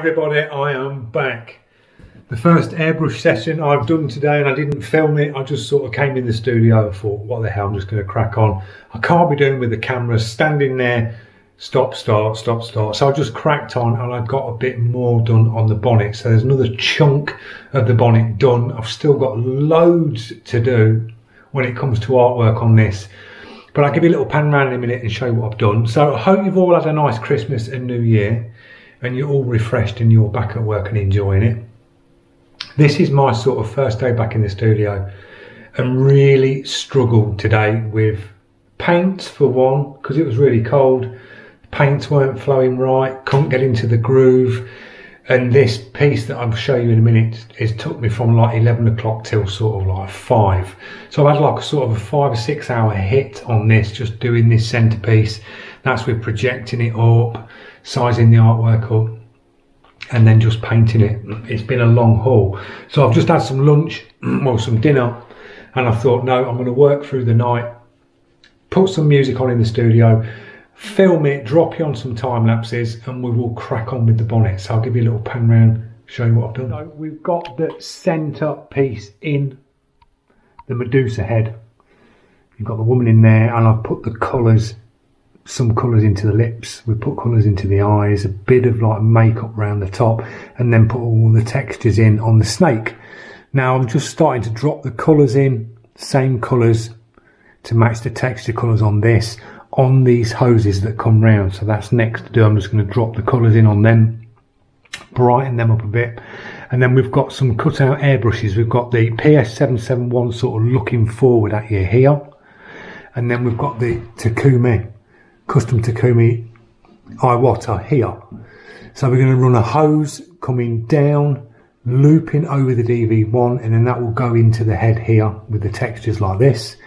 everybody, I am back. The first airbrush session I've done today, and I didn't film it, I just sort of came in the studio and thought, what the hell, I'm just going to crack on. I can't be doing with the camera standing there, stop, start, stop, start. So I just cracked on and I got a bit more done on the bonnet. So there's another chunk of the bonnet done. I've still got loads to do when it comes to artwork on this. But I'll give you a little pan round in a minute and show you what I've done. So I hope you've all had a nice Christmas and New Year and you're all refreshed and you're back at work and enjoying it. This is my sort of first day back in the studio and really struggled today with paints for one, because it was really cold. Paints weren't flowing right, couldn't get into the groove. And this piece that I'll show you in a minute, it took me from like 11 o'clock till sort of like 5. So I've had like a sort of a 5 or 6 hour hit on this, just doing this centerpiece. That's with projecting it up, sizing the artwork up, and then just painting it. It's been a long haul. So I've just had some lunch, well, some dinner, and I thought, no, I'm going to work through the night, put some music on in the studio, film it, drop you on some time lapses, and we will crack on with the bonnet. So I'll give you a little pan round, show you what I've done. So we've got the centre piece in the Medusa head. You've got the woman in there, and I've put the colours, some colours into the lips, we put colours into the eyes, a bit of like makeup around the top, and then put all the textures in on the snake. Now I'm just starting to drop the colours in, same colours to match the texture colours on this, on these hoses that come round. So that's next to do. I'm just going to drop the colours in on them, brighten them up a bit, and then we've got some cut out airbrushes. We've got the PS771 sort of looking forward at you here, and then we've got the Takumi, custom Takumi Iwata here. So we're going to run a hose coming down, looping over the DV1, and then that will go into the head here with the textures like this.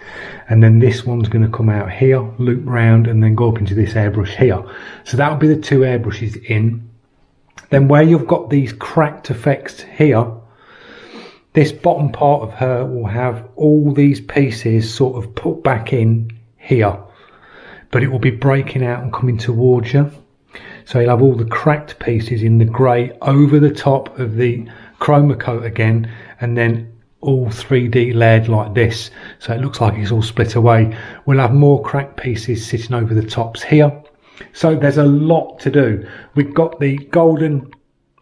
And then this one's going to come out here, loop round, and then go up into this airbrush here. So that'll be the two airbrushes in. Then where you've got these cracked effects here, this bottom part of her will have all these pieces sort of put back in here, but it will be breaking out and coming towards you. So you'll have all the cracked pieces in the grey over the top of the chroma coat again, and then all 3D layered like this, so it looks like it's all split away. We'll have more cracked pieces sitting over the tops here. So there's a lot to do. We've got the golden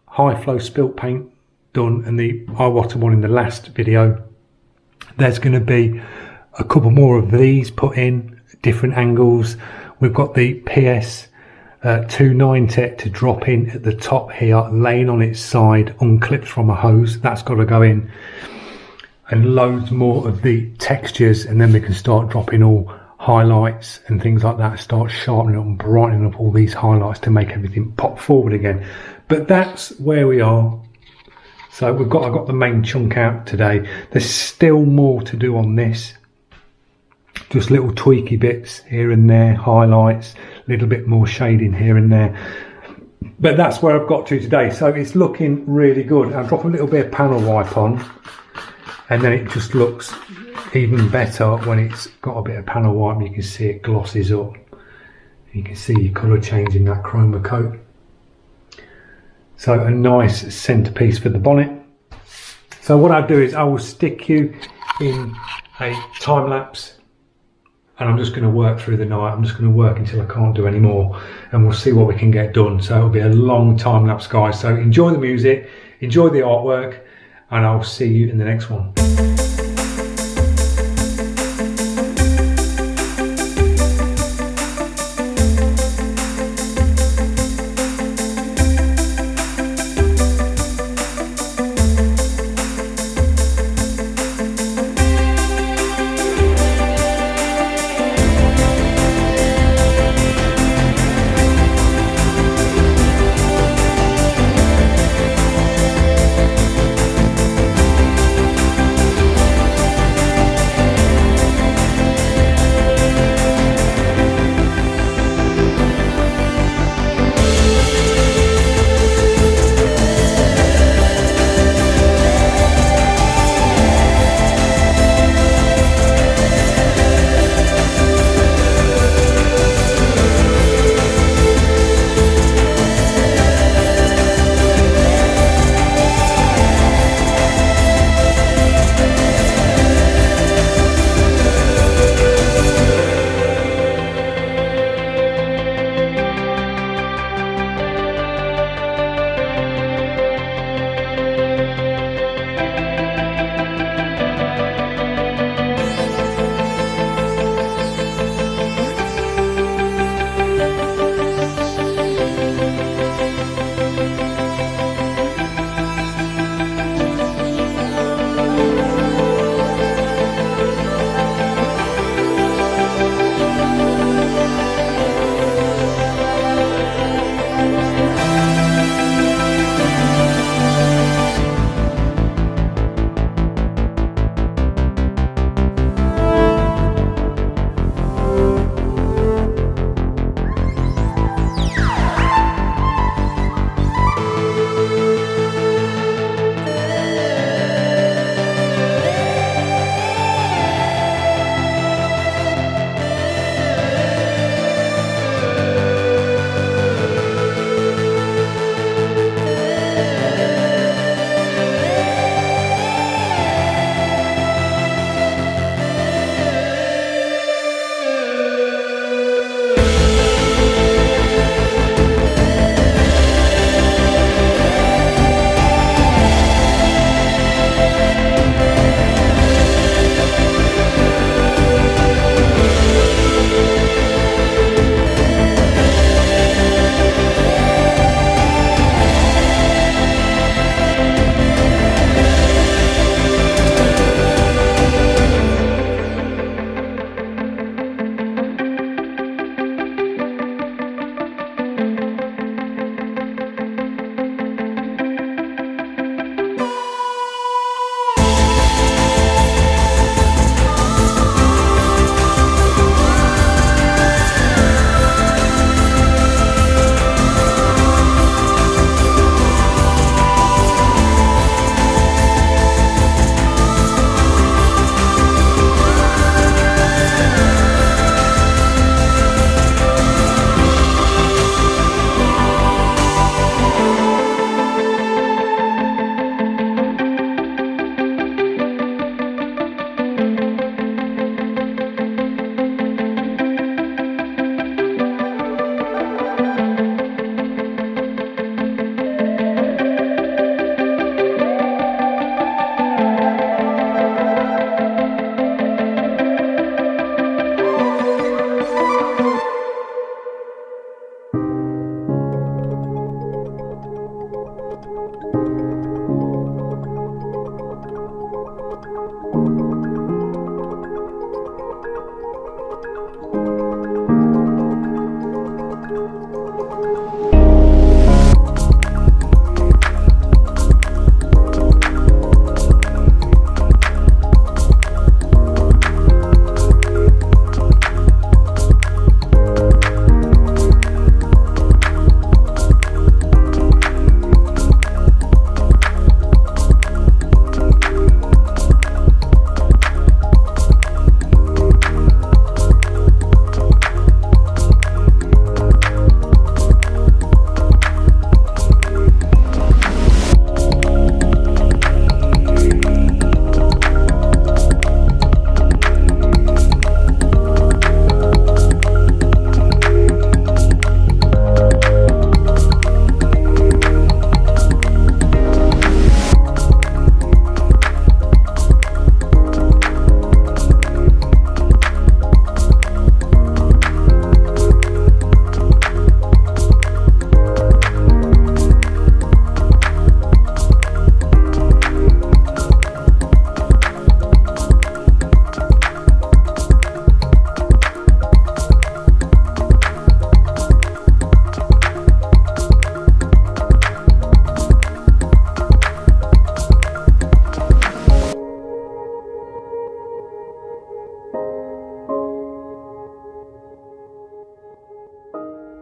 high flow spilt paint done and the Iwata one in the last video. There's going to be a couple more of these put in, different angles. We've got the PS 290 to drop in at the top here, laying on its side, unclipped from a hose. That's got to go in. And loads more of the textures, and then we can start dropping all highlights and things like that, start sharpening up and brightening up all these highlights to make everything pop forward again. But that's where we are. So I got the main chunk out today. There's still more to do on this, just little tweaky bits here and there, highlights, a little bit more shading here and there. But that's where I've got to today. So it's looking really good. I'll drop a little bit of panel wipe on, and then it just looks even better when it's got a bit of panel wipe. You can see it glosses up. You can see your colour change in that chroma coat. So a nice centerpiece for the bonnet. So what I'll do is I will stick you in a time lapse, and I'm just going to work through the night. I'm just going to work until I can't do any more, and we'll see what we can get done. So it'll be a long time lapse, guys. So enjoy the music, enjoy the artwork, and I'll see you in the next one.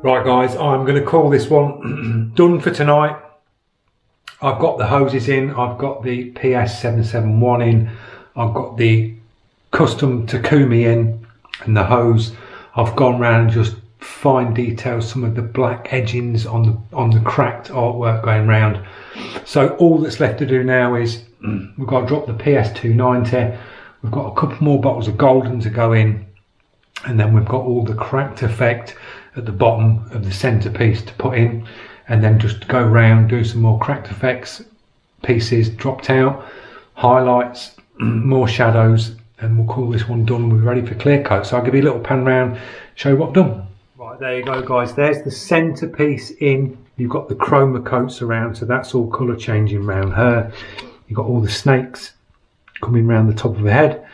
Right guys, I'm going to call this one done for tonight. I've got the hoses in, I've got the PS771 in, I've got the custom Takumi in and the hose. I've gone round and just fine detailed some of the black edgings on the cracked artwork going round. So all that's left to do now is we've got to drop the PS290, we've got a couple more bottles of golden to go in, and then we've got all the cracked effect at the bottom of the centerpiece to put in, and then just go round, do some more cracked effects pieces dropped out, highlights, more shadows, and we'll call this one done. We're ready for clear coat. So I'll give you a little pan round, show you what I've done. Right, there you go guys, there's the centerpiece in. You've got the chroma coats around, so that's all colour changing around her. You've got all the snakes coming around the top of her head.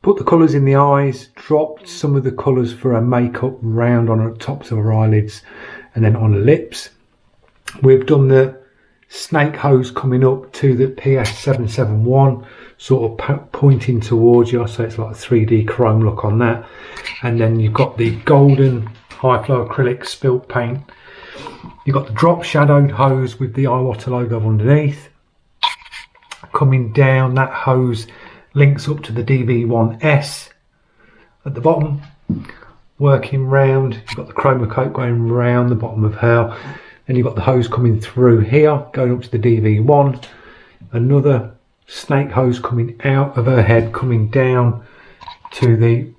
Put the colours in the eyes, dropped some of the colours for her makeup round on the tops of her eyelids and then on the lips. We've done the snake hose coming up to the PS771, sort of pointing towards you, so it's like a 3D chrome look on that. And then you've got the golden high flow acrylic spilt paint. You've got the drop shadowed hose with the Iwata logo underneath. Coming down, that hose links up to the DV1S at the bottom, working round. You've got the chroma coat going round the bottom of her, then you've got the hose coming through here going up to the DV1, another snake hose coming out of her head coming down to the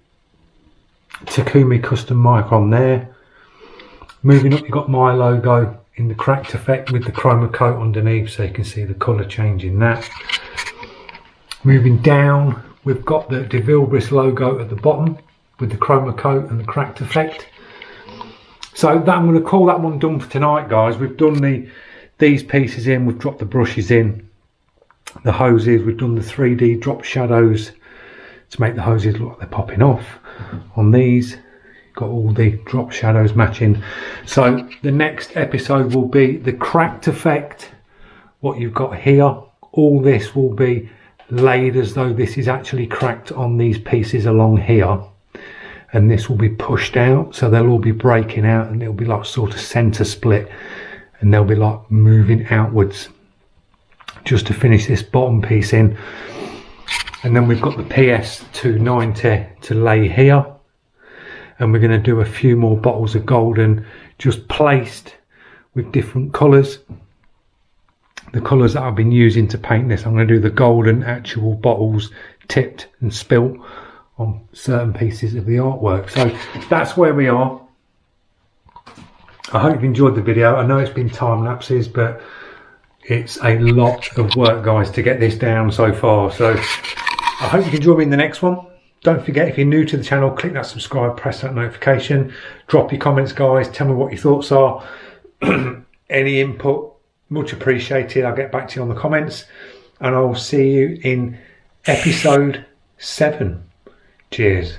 Takumi custom mic on there. Moving up, you've got my logo in the cracked effect with the chroma coat underneath, so you can see the colour change in that. Moving down, we've got the De Vilbris logo at the bottom with the chroma coat and the cracked effect. So that, I'm going to call that one done for tonight guys. We've done these pieces in, we've dropped the brushes in, the hoses, we've done the 3D drop shadows to make the hoses look like they're popping off on these. Got all the drop shadows matching. So the next episode will be the cracked effect, what you've got here. All this will be laid as though this is actually cracked on these pieces along here, and this will be pushed out, so they'll all be breaking out and it'll be like sort of center split, and they'll be like moving outwards just to finish this bottom piece in. And then we've got the PS290 to lay here, and we're going to do a few more bottles of golden just placed with different colours. The colours that I've been using to paint this, I'm going to do the golden actual bottles tipped and spilt on certain pieces of the artwork. So that's where we are. I hope you've enjoyed the video. I know it's been time lapses, but it's a lot of work guys to get this down so far. So I hope you can join me in the next one. Don't forget, if you're new to the channel, click that subscribe, press that notification, drop your comments guys, tell me what your thoughts are. Any input, much appreciated. I'll get back to you on the comments, and I'll see you in episode 7. Cheers.